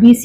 20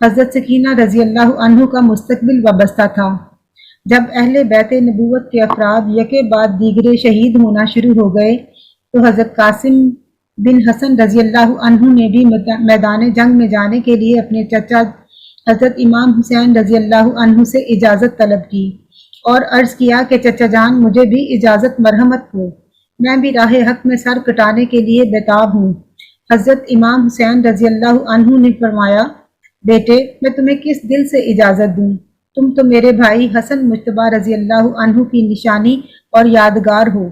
حضرت سکینہ رضی اللہ عنہ کا مستقبل وابستہ تھا۔ جب اہل بیت نبوت کے افراد یکے بعد دیگرے شہید ہونا شروع ہو گئے تو حضرت قاسم بن حسن رضی اللہ عنہ نے بھی میدان جنگ میں جانے کے لیے اپنے چچا حضرت امام حسین رضی اللہ عنہ سے اجازت طلب کی اور عرض کیا کہ چچا جان مجھے بھی اجازت مرحمت ہو، میں بھی راہ حق میں سر کٹانے کے لیے بیتاب ہوں۔ حضرت امام حسین رضی اللہ عنہ نے فرمایا، بیٹے میں تمہیں کس دل سے اجازت دوں، تم تو میرے بھائی حسن مجتبیٰ رضی اللہ عنہ کی نشانی اور یادگار ہو۔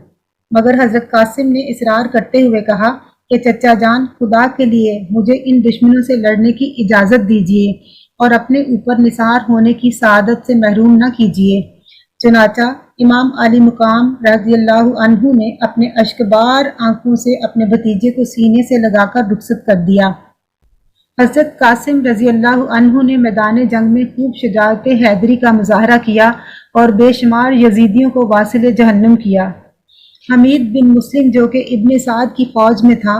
مگر حضرت قاسم نے اصرار کرتے ہوئے کہا کہ چچا جان خدا کے لیے مجھے ان دشمنوں سے لڑنے کی اجازت دیجیے اور اپنے اوپر نثار ہونے کی سعادت سے محروم نہ کیجیے۔ چنانچہ امام علی مقام رضی اللہ عنہ نے اپنے اشکبار آنکھوں سے اپنے بھتیجے کو سینے سے لگا کر رخصت کر دیا۔ حضرت قاسم رضی اللہ عنہ نے میدان جنگ میں خوب شجاعت حیدری کا مظاہرہ کیا اور بے شمار یزیدیوں کو واصل جہنم کیا۔ حمید بن مسلم جو کہ ابن سعد کی فوج میں تھا،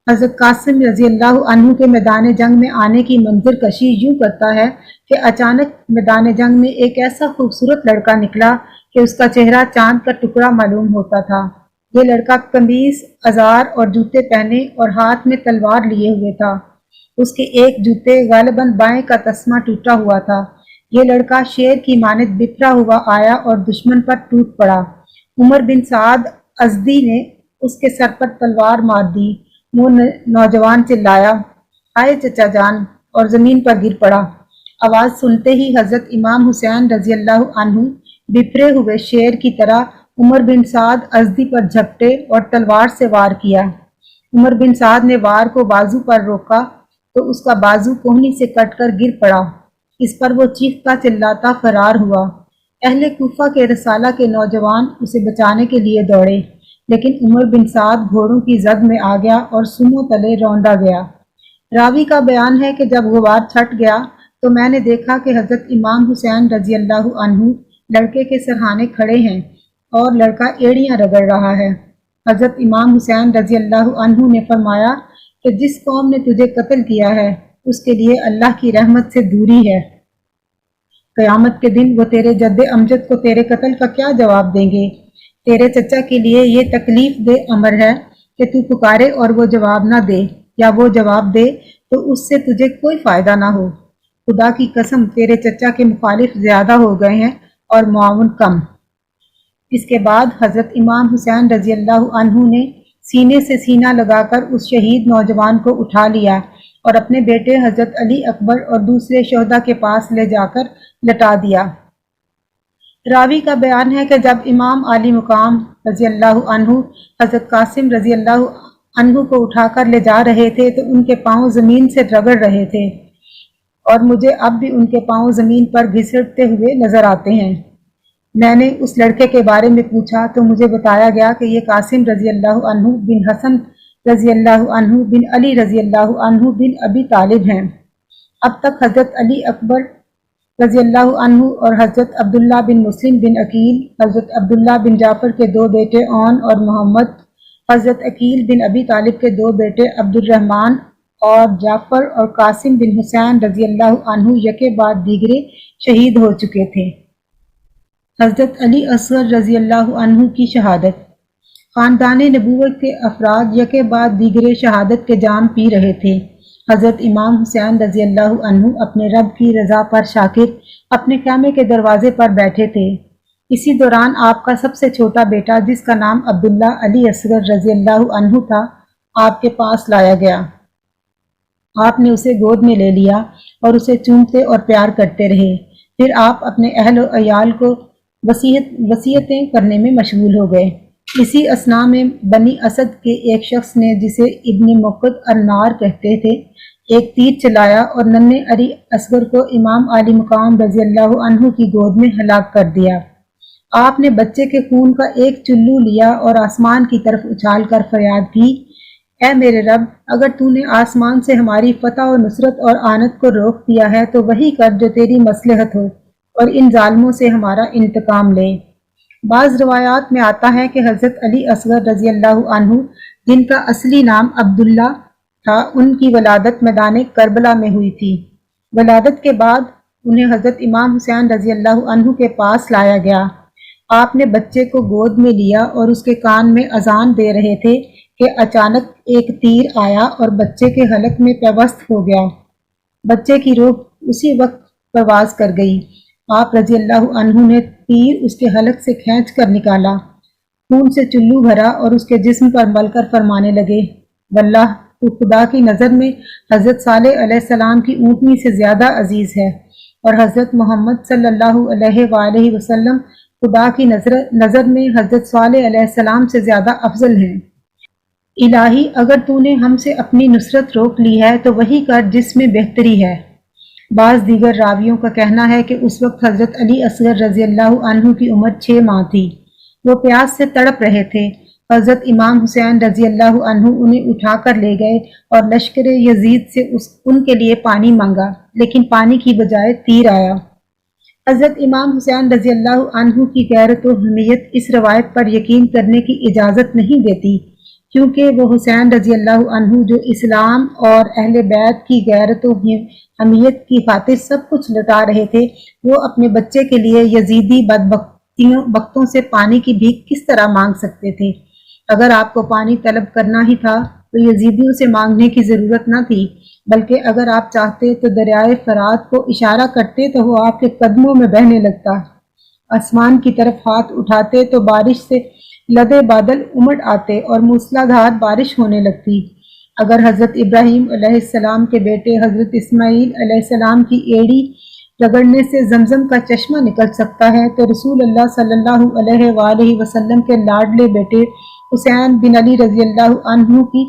حضرت قاسم رضی اللہ عنہ کے میدان جنگ میں آنے کی منظر کشی یوں کرتا ہے کہ اچانک میدان جنگ میں ایک ایسا خوبصورت لڑکا نکلا کہ اس کا چہرہ چاند کا ٹکڑا معلوم ہوتا تھا۔ یہ لڑکا قمیص، ازار اور جوتے پہنے اور ہاتھ میں تلوار لیے ہوئے تھا۔ اس کے ایک جوتے غالباً بائیں کا تسمہ ٹوٹا ہوا تھا۔ یہ لڑکا شیر کی مانند بکھرا ہوا آیا اور دشمن پر ٹوٹ پڑا۔ عمر بن سعد ازدی نے اس کے سر پر تلوار مار دی۔ وہ نوجوان چلایا، ہائے چچا جان، اور زمین پر گر پڑا۔ آواز سنتے ہی حضرت امام حسین رضی اللہ عنہ بپھرے ہوئے شیر کی طرح عمر بن سعد ازدی پر جھپٹے اور تلوار سے وار کیا۔ عمر بن سعد نے وار کو بازو پر روکا تو اس کا بازو کوہنی سے کٹ کر گر پڑا۔ اس پر وہ چیختا چلاتا فرار ہوا۔ اہل کوفہ کے رسالہ کے نوجوان اسے بچانے کے لیے دوڑے، لیکن عمر بن سعد گھوڑوں کی زد میں آ گیا اور سموں تلے روندا گیا۔ راوی کا بیان ہے کہ جب غبار چھٹ گیا تو میں نے دیکھا کہ حضرت امام حسین رضی اللہ عنہ لڑکے کے سرہانے کھڑے ہیں اور لڑکا ایڑیاں رگڑ رہا ہے۔ حضرت امام حسین رضی اللہ عنہ نے فرمایا کہ جس قوم نے تجھے قتل کیا ہے اس کے لیے اللہ کی رحمت سے دوری ہے۔ قیامت کے دن وہ تیرے جد امجد کو تیرے قتل کا کیا جواب دیں گے؟ تیرے چچا کے لیے یہ تکلیف دہ امر ہے کہ تو پکارے اور وہ جواب نہ دے، یا وہ جواب دے تو اس سے تجھے کوئی فائدہ نہ ہو۔ خدا کی قسم تیرے چچا کے مخالف زیادہ ہو گئے ہیں اور معاون کم۔ اس کے بعد حضرت امام حسین رضی اللہ عنہ نے سینے سے سینہ لگا کر اس شہید نوجوان کو اٹھا لیا اور اپنے بیٹے حضرت علی اکبر اور دوسرے شہداء کے پاس لے جا کر لٹا دیا۔ راوی کا بیان ہے کہ جب امام علی مقام رضی اللہ عنہ حضرت قاسم رضی اللہ عنہ کو اٹھا کر لے جا رہے تھے تو ان کے پاؤں زمین سے رگڑ رہے تھے، اور مجھے اب بھی ان کے پاؤں زمین پر گھسٹتے ہوئے نظر آتے ہیں۔ میں نے اس لڑکے کے بارے میں پوچھا تو مجھے بتایا گیا کہ یہ قاسم رضی اللہ عنہ بن حسن رضی اللہ عنہ بن علی رضی اللہ عنہ بن ابی طالب ہیں۔ اب تک حضرت علی اکبر رضی اللہ عنہ اور حضرت عبداللہ بن مسلم بن عقیل، حضرت عبداللہ بن جعفر کے دو بیٹے اون اور محمد، حضرت عقیل بن ابی طالب کے دو بیٹے عبد الرحمن اور جعفر اور قاسم بن حسین رضی اللہ عنہ یکے بعد دیگرے شہید ہو چکے تھے۔ حضرت علی اصغر رضی اللہ عنہ کی شہادت۔ خاندان نبوت کے افراد یکے بعد دیگرے شہادت کے جام پی رہے تھے۔ حضرت امام حسین رضی اللہ عنہ اپنے رب کی رضا پر شاکر اپنے خیمے کے دروازے پر بیٹھے تھے۔ اسی دوران آپ کا سب سے چھوٹا بیٹا جس کا نام عبداللہ علی اصغر رضی اللہ عنہ تھا آپ کے پاس لایا گیا۔ آپ نے اسے گود میں لے لیا اور اسے چومتے اور پیار کرتے رہے۔ پھر آپ اپنے اہل و عیال کو وصیتیں کرنے میں مشغول ہو گئے۔ اسی اثناء میں بنی اسد کے ایک شخص نے جسے ابن مقد النار کہتے تھے ایک تیر چلایا اور ننھے علی اصغر کو امام علی مقام رضی اللہ عنہ کی گود میں ہلاک کر دیا۔ آپ نے بچے کے خون کا ایک چلو لیا اور آسمان کی طرف اچھال کر فریاد کی، اے میرے رب، اگر تو نے آسمان سے ہماری فتح و نصرت اور آنت کو روک دیا ہے تو وہی کر جو تیری مصلحت ہو اور ان ظالموں سے ہمارا انتقام لے۔ بعض روایات میں آتا ہے کہ حضرت علی اصغر رضی اللہ عنہ جن کا اصلی نام عبداللہ تھا، ان کی ولادت میدان کربلا میں ہوئی تھی۔ ولادت کے بعد انہیں حضرت امام حسین رضی اللہ عنہ کے پاس لایا گیا۔ آپ نے بچے کو گود میں لیا اور اس کے کان میں اذان دے رہے تھے کہ اچانک ایک تیر آیا اور بچے کے حلق میں پیوست ہو گیا۔ بچے کی روح اسی وقت پرواز کر گئی۔ آپ رضی اللہ عنہ نے تیر اس کے حلق سے کھینچ کر نکالا، خون سے چلو بھرا اور اس کے جسم پر مل کر فرمانے لگے، واللہ تو خدا کی نظر میں حضرت صالح علیہ السلام کی اونٹنی سے زیادہ عزیز ہے، اور حضرت محمد صلی اللہ علیہ وآلہ وسلم خدا کی نظر میں حضرت صالح علیہ السلام سے زیادہ افضل ہیں۔ الہی، اگر تو نے ہم سے اپنی نصرت روک لی ہے تو وہی کر جس میں بہتری ہے۔ بعض دیگر راویوں کا کہنا ہے کہ اس وقت حضرت علی اصغر رضی اللہ عنہ کی عمر 6 ماہ تھی۔ وہ پیاس سے تڑپ رہے تھے۔ حضرت امام حسین رضی اللہ عنہ انہیں اٹھا کر لے گئے اور لشکر یزید سے ان کے لیے پانی مانگا، لیکن پانی کی بجائے تیر آیا۔ حضرت امام حسین رضی اللہ عنہ کی غیرت و حمیت اس روایت پر یقین کرنے کی اجازت نہیں دیتی، کیونکہ وہ حسین رضی اللہ عنہ جو اسلام اور اہل بیت کی غیرت و حمیت کی خاطر سب کچھ لٹا رہے تھے، وہ اپنے بچے کے لیے یزیدی بدبختوں سے پانی کی بھیک کس طرح مانگ سکتے تھے؟ اگر آپ کو پانی طلب کرنا ہی تھا تو یزیدیوں سے مانگنے کی ضرورت نہ تھی، بلکہ اگر آپ چاہتے تو دریائے فرات کو اشارہ کرتے تو وہ آپ کے قدموں میں بہنے لگتا، آسمان کی طرف ہاتھ اٹھاتے تو بارش سے لدے بادل امڑ آتے اور موسلادھار بارش ہونے لگتی۔ اگر حضرت ابراہیم علیہ السلام کے بیٹے حضرت اسماعیل علیہ السلام کی ایڑی رگڑنے سے زمزم کا چشمہ نکل سکتا ہے تو رسول اللہ صلی اللہ علیہ وآلہ وسلم کے لاڈلے بیٹے حسین بن علی رضی اللہ عنہ کی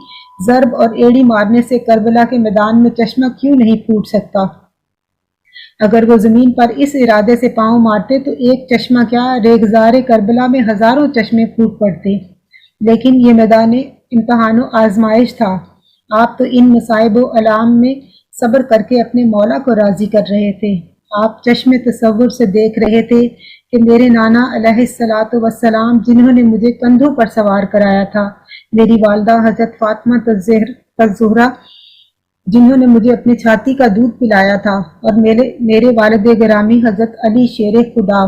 ضرب اور ایڑی مارنے سے کربلا کے میدان میں چشمہ کیوں نہیں پھوٹ سکتا؟ اگر وہ زمین پر اس ارادے سے پاؤں مارتے تو ایک چشمہ کیا، ریگزار کربلا میں ہزاروں چشمے پھوٹ پڑتے۔ لیکن یہ میدان امتحان و آزمائش تھا۔ آپ تو ان مصائب و الام میں صبر کر کے اپنے مولا کو راضی کر رہے تھے۔ آپ چشم تصور سے دیکھ رہے تھے کہ میرے نانا علیہ السلام جنہوں نے مجھے کندھوں پر سوار کرایا تھا، میری والدہ حضرت فاطمہ الزہرا جنہوں نے مجھے اپنی چھاتی کا دودھ پلایا تھا، اور میرے والد گرامی حضرت علی شیر خدا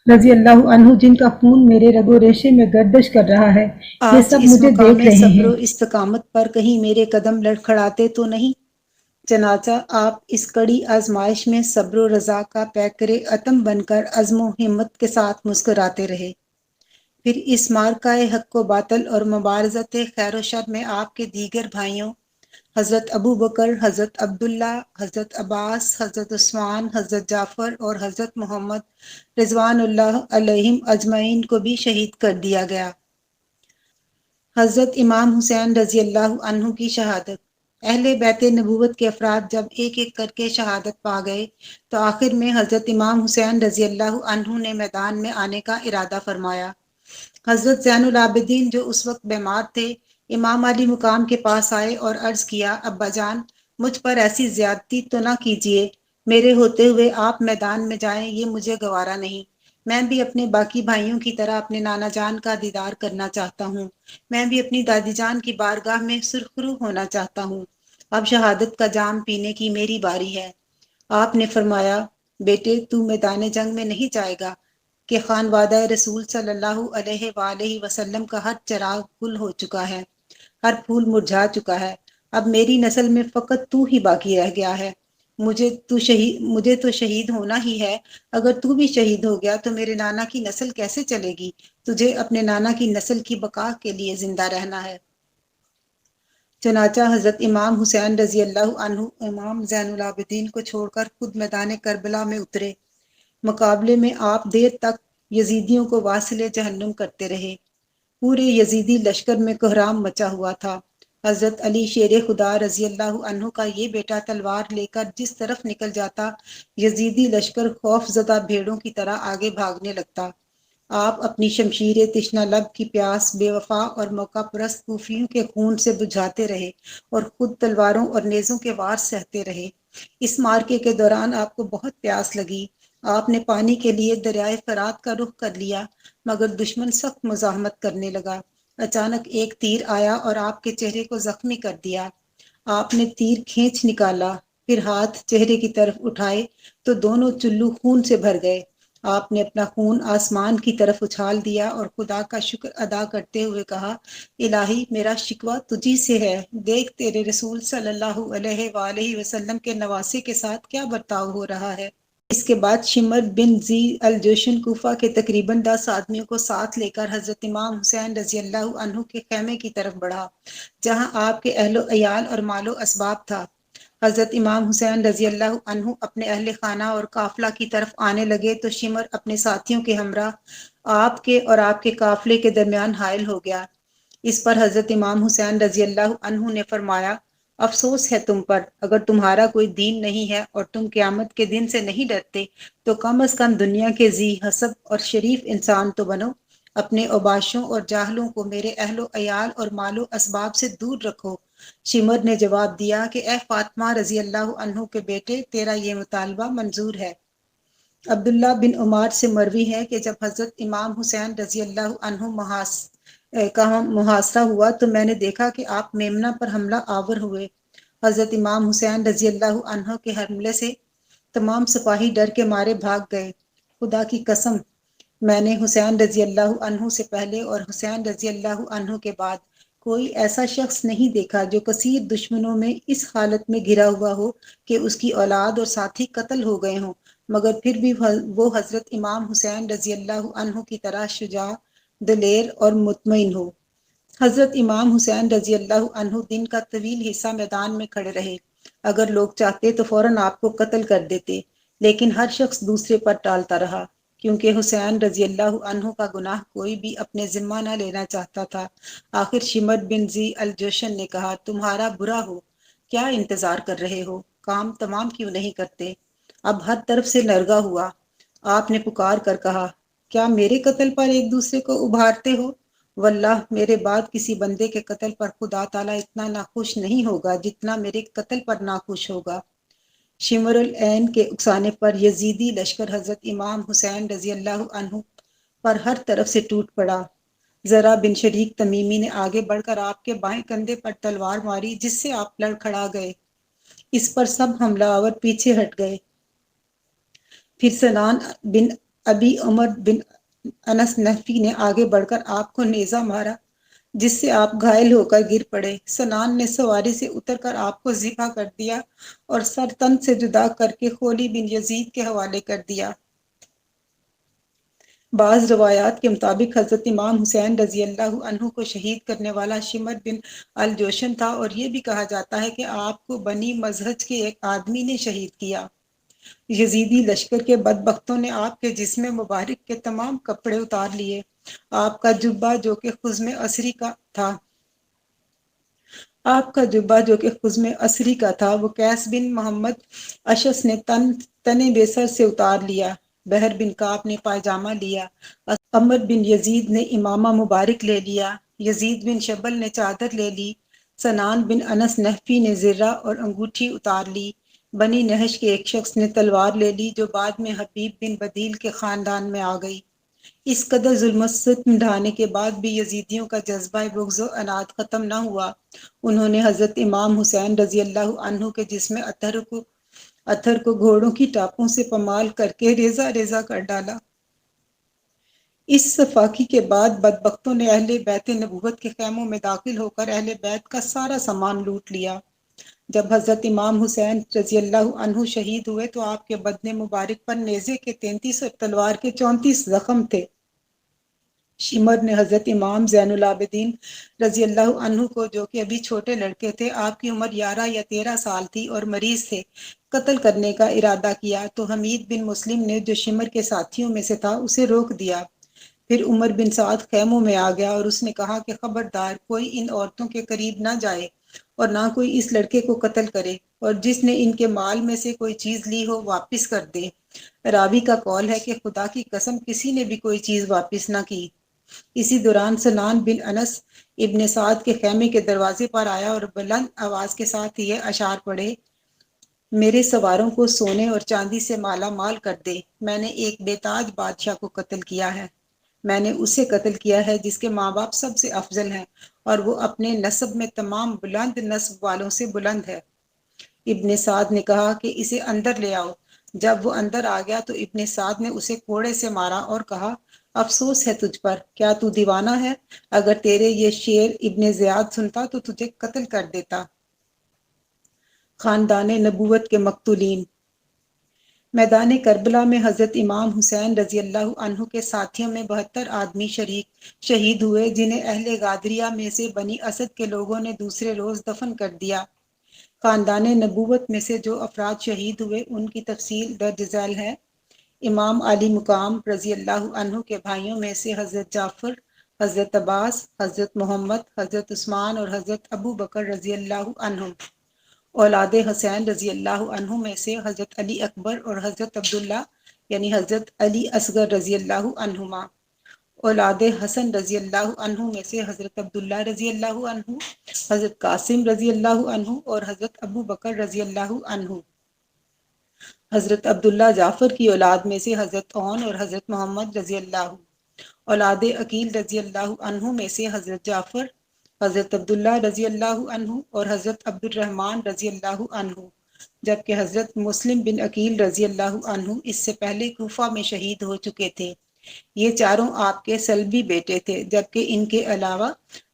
رضی اللہ عنہ جن کا خون میرے رگ و ریشے میں گردش کر رہا ہے، یہ آج سب اس مجھے مقام دیکھ رہے صبر ہیں۔ و استقامت پر کہیں میرے قدم لڑکھڑاتے تو نہیں؟ چنانچہ آپ اس کڑی آزمائش میں صبر و رضا کا پیکر عتم بن کر عزم و ہمت کے ساتھ مسکراتے رہے۔ پھر اس معرکہ حق و باطل اور مبارزت خیر و شر میں آپ کے دیگر بھائیوں حضرت ابو بکر، حضرت عبداللہ، حضرت عباس، حضرت عثمان، حضرت جعفر اور حضرت محمد رضوان اللہ علیہم اجمعین کو بھی شہید کر دیا گیا۔ حضرت امام حسین رضی اللہ عنہ کی شہادت۔ اہل بیت نبوت کے افراد جب ایک ایک کر کے شہادت پا گئے تو آخر میں حضرت امام حسین رضی اللہ عنہ نے میدان میں آنے کا ارادہ فرمایا۔ حضرت زین العابدین جو اس وقت بیمار تھے، امام علی مقام کے پاس آئے اور عرض کیا، ابا جان، مجھ پر ایسی زیادتی تو نہ کیجیے، میرے ہوتے ہوئے آپ میدان میں جائیں یہ مجھے گوارا نہیں۔ میں بھی اپنے باقی بھائیوں کی طرح اپنے نانا جان کا دیدار کرنا چاہتا ہوں، میں بھی اپنی دادی جان کی بارگاہ میں سرخرو ہونا چاہتا ہوں، اب شہادت کا جام پینے کی میری باری ہے۔ آپ نے فرمایا، بیٹے تو میدان جنگ میں نہیں جائے گا کہ خانوادہ رسول صلی اللہ علیہ وآلہ وسلم کا ہر چراغ گل ہو چکا ہے، ہر پھول مرجھا چکا ہے، اب میری نسل میں فقط تو ہی باقی رہ گیا ہے، مجھے تو شہید ہونا ہی ہے، اگر تو بھی شہید ہو گیا تو میرے نانا کی نسل کیسے چلے گی؟ تجھے اپنے نانا کی نسل کی بقا کے لیے زندہ رہنا ہے۔ چنانچہ حضرت امام حسین رضی اللہ عنہ امام زین العابدین کو چھوڑ کر خود میدان کربلا میں اترے۔ مقابلے میں آپ دیر تک یزیدیوں کو واصل جہنم کرتے رہے۔ پورے یزیدی لشکر میں کوہرام مچا ہوا تھا۔ حضرت علی شیر خدا رضی اللہ عنہ کا یہ بیٹا تلوار لے کر جس طرف نکل جاتا، یزیدی لشکر خوف زدہ بھیڑوں کی طرح آگے بھاگنے لگتا۔ آپ اپنی شمشیر تشنہ لب کی پیاس بے وفا اور موقع پرست کوفیوں کے خون سے بجھاتے رہے اور خود تلواروں اور نیزوں کے وار سہتے رہے۔ اس معرکے کے دوران آپ کو بہت پیاس لگی۔ آپ نے پانی کے لیے دریائے فرات کا رخ کر لیا، مگر دشمن سخت مزاحمت کرنے لگا۔ اچانک ایک تیر آیا اور آپ کے چہرے کو زخمی کر دیا۔ آپ نے تیر کھینچ نکالا، پھر ہاتھ چہرے کی طرف اٹھائے تو دونوں چلو خون سے بھر گئے۔ آپ نے اپنا خون آسمان کی طرف اچھال دیا اور خدا کا شکر ادا کرتے ہوئے کہا، الہی میرا شکوہ تجھی سے ہے، دیکھ تیرے رسول صلی اللہ علیہ وآلہ وسلم کے نواسے کے ساتھ کیا برتاؤ ہو رہا ہے۔ اس کے بعد شمر بن ذی الجوشن کوفہ کے تقریباً 10 آدمیوں کو ساتھ لے کر حضرت امام حسین رضی اللہ عنہ کے خیمے کی طرف بڑھا، جہاں آپ کے اہل و عیال اور مال و اسباب تھا۔ حضرت امام حسین رضی اللہ عنہ اپنے اہل خانہ اور قافلہ کی طرف آنے لگے تو شمر اپنے ساتھیوں کے ہمراہ آپ کے اور آپ کے قافلے کے درمیان حائل ہو گیا۔ اس پر حضرت امام حسین رضی اللہ عنہ نے فرمایا، افسوس ہے تم پر، اگر تمہارا کوئی دین نہیں ہے اور تم قیامت کے دن سے نہیں ڈرتے تو کم از کم دنیا کے ذی حسب اور شریف انسان تو بنو۔ اپنے اوباشوں اور جاہلوں کو میرے اہل و عیال اور مال و اسباب سے دور رکھو۔ شمر نے جواب دیا کہ اے فاطمہ رضی اللہ عنہ کے بیٹے، تیرا یہ مطالبہ منظور ہے۔ عبداللہ بن عمار سے مروی ہے کہ جب حضرت امام حسین رضی اللہ عنہ کا محاصرہ ہوا تو میں نے دیکھا کہ آپ میمنہ پر حملہ آور ہوئے۔ حضرت امام حسین رضی اللہ عنہ کے حملے سے تمام سپاہی ڈر کے مارے بھاگ گئے۔ خدا کی قسم، میں نے حسین رضی اللہ عنہ سے پہلے اور حسین رضی اللہ عنہ کے بعد کوئی ایسا شخص نہیں دیکھا جو کثیر دشمنوں میں اس حالت میں گھرا ہوا ہو کہ اس کی اولاد اور ساتھی قتل ہو گئے ہوں، مگر پھر بھی وہ حضرت امام حسین رضی اللہ عنہ کی طرح شجاع، دلیر اور مطمئن ہو۔ حضرت امام حسین رضی اللہ عنہ دن کا طویل حصہ میدان میں کھڑے رہے۔ اگر لوگ چاہتے تو فوراً آپ کو قتل کر دیتے، لیکن ہر شخص دوسرے پر ٹالتا رہا، کیونکہ حسین رضی اللہ عنہ کا گناہ کوئی بھی اپنے ذمہ نہ لینا چاہتا تھا۔ آخر شمر بن ذی الجوشن نے کہا، تمہارا برا ہو، کیا انتظار کر رہے ہو؟ کام تمام کیوں نہیں کرتے؟ اب ہر طرف سے لرزا ہوا۔ آپ نے پکار کر کہا، کیا میرے قتل پر ایک دوسرے کو ابھارتے ہو؟ واللہ میرے بعد کسی بندے کے قتل پر خدا تعالیٰ اتنا ناخوش نہیں ہوگا جتنا میرے قتل پر ناخوش ہوگا۔ شمر العین کے اکسانے پر یزیدی لشکر حضرت امام حسین رضی اللہ عنہ پر ہر طرف سے ٹوٹ پڑا۔ ذرا بن شریک تمیمی نے آگے بڑھ کر آپ کے بائیں کندھے پر تلوار ماری، جس سے آپ لڑکھڑا گئے۔ اس پر سب حملہ آور پیچھے ہٹ گئے۔ پھر سنان بن ابی عمر بن انس نحفی نے آگے بڑھ کر آپ کو نیزہ مارا، جس سے آپ گھائل ہو کر گر پڑے۔ سنان نے سواری سے اتر کر آپ کو ذبح کر دیا اور سر تن سے جدا کر کے خولی بن یزید کے حوالے کر دیا۔ بعض روایات کے مطابق حضرت امام حسین رضی اللہ عنہ کو شہید کرنے والا شمر بن الجوشن تھا، اور یہ بھی کہا جاتا ہے کہ آپ کو بنی مزہج کے ایک آدمی نے شہید کیا۔ یزیدی لشکر کے بدبختوں نے آپ کے جسم مبارک کے تمام کپڑے اتار لیے۔ آپ کا جبہ جو کہ خزم عصری کا تھا وہ قیس بن محمد اشس نے تن بے سر سے اتار لیا۔ بحر بن کعب نے پائجامہ لیا۔ عمر بن یزید نے امامہ مبارک لے لیا۔ یزید بن شبل نے چادر لے لی۔ سنان بن انس نحفی نے زرہ اور انگوٹھی اتار لی۔ بنی نہش کے ایک شخص نے تلوار لے لی، جو بعد میں حبیب بن بدیل کے خاندان میں آ گئی۔ اس قدر ظلم و ستم ڈھانے کے بعد بھی یزیدیوں کا جذبہ بغض و عناد ختم نہ ہوا۔ انہوں نے حضرت امام حسین رضی اللہ عنہ کے جسم اطہر کو گھوڑوں کی ٹاپوں سے پمال کر کے ریزہ ریزہ کر ڈالا۔ اس صفاقی کے بعد بدبختوں نے اہل بیت نبوت کے خیموں میں داخل ہو کر اہل بیت کا سارا سامان لوٹ لیا۔ جب حضرت امام حسین رضی اللہ عنہ شہید ہوئے تو آپ کے بدن مبارک پر نیزے کے 33 اور تلوار کے 34 زخم تھے۔ شمر نے حضرت امام زین العابدین رضی اللہ عنہ کو، جو کہ ابھی چھوٹے لڑکے تھے، آپ کی عمر 11 یا 13 سال تھی اور مریض تھے، قتل کرنے کا ارادہ کیا تو حمید بن مسلم نے، جو شمر کے ساتھیوں میں سے تھا، اسے روک دیا۔ پھر عمر بن سعد خیموں میں آ گیا اور اس نے کہا کہ خبردار کوئی ان عورتوں کے قریب نہ جائے اور نہ کوئی اس لڑکے کو قتل کرے، اور جس نے ان کے مال میں سے کوئی چیز لی ہو واپس کر دے۔ راوی کا قول ہے کہ خدا کی قسم کسی نے بھی کوئی چیز واپس نہ کی۔ اسی دوران سنان بن انس ابن سعد کے خیمے کے دروازے پر آیا اور بلند آواز کے ساتھ یہ اشعار پڑھے، میرے سواروں کو سونے اور چاندی سے مالا مال کر دے۔ میں نے ایک بے تاج بادشاہ کو قتل کیا ہے۔ میں نے اسے قتل کیا ہے جس کے ماں باپ سب سے افضل ہیں اور وہ اپنے نسب میں تمام بلند نسب والوں سے بلند ہے۔ ابن سعد نے کہا کہ اسے اندر لے آؤ۔ جب وہ اندر آ گیا تو ابن سعد نے اسے کوڑے سے مارا اور کہا افسوس ہے تجھ پر، کیا تو دیوانہ ہے؟ اگر تیرے یہ شعر ابن زیاد سنتا تو تجھے قتل کر دیتا۔ خاندان نبوت کے مقتولین۔ میدان کربلا میں حضرت امام حسین رضی اللہ عنہ کے ساتھیوں میں 72 آدمی شہید ہوئے، جنہیں اہل غادریہ میں سے بنی اسد کے لوگوں نے دوسرے روز دفن کر دیا۔ خاندان نبوت میں سے جو افراد شہید ہوئے ان کی تفصیل درج ذیل ہے۔ امام علی مقام رضی اللہ عنہ کے بھائیوں میں سے حضرت جعفر، حضرت عباس، حضرت محمد، حضرت عثمان اور حضرت ابو بکر رضی اللہ عنہ۔ اولاد حسین رضی اللہ عنہ میں سے حضرت علی اکبر اور حضرت عبداللہ یعنی حضرت علی اصغر رضی اللہ عنہما۔ اولاد حسن رضی اللہ عنہ میں سے حضرت عبداللہ رضی اللہ عنہ، حضرت قاسم رضی اللہ عنہ اور حضرت ابو بکر رضی اللہ عنہ۔ حضرت عبداللہ جعفر کی اولاد میں سے حضرت عون اور حضرت محمد رضی اللہ۔ اولاد عقیل رضی اللہ عنہ میں سے حضرت جعفر، حضرت عبداللہ رضی اللہ عنہ اور حضرت عبد الرحمن رضی اللہ عنہ، جبکہ حضرت مسلم بن عقیل رضی اللہ عنہ اس سے پہلے کوفہ میں شہید ہو چکے تھے۔ یہ چاروں آپ کے سلبی بیٹے تھے، جبکہ ان کے علاوہ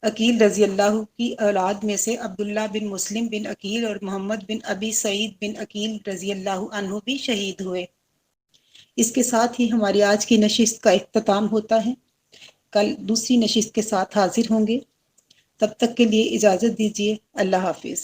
عقیل رضی اللہ کی اولاد میں سے عبداللہ بن مسلم بن عقیل اور محمد بن ابی سعید بن عقیل رضی اللہ عنہ بھی شہید ہوئے۔ اس کے ساتھ ہی ہماری آج کی نشست کا اختتام ہوتا ہے۔ کل دوسری نشست کے ساتھ حاضر ہوں گے، تب تک کے لیے اجازت دیجیے۔ اللہ حافظ۔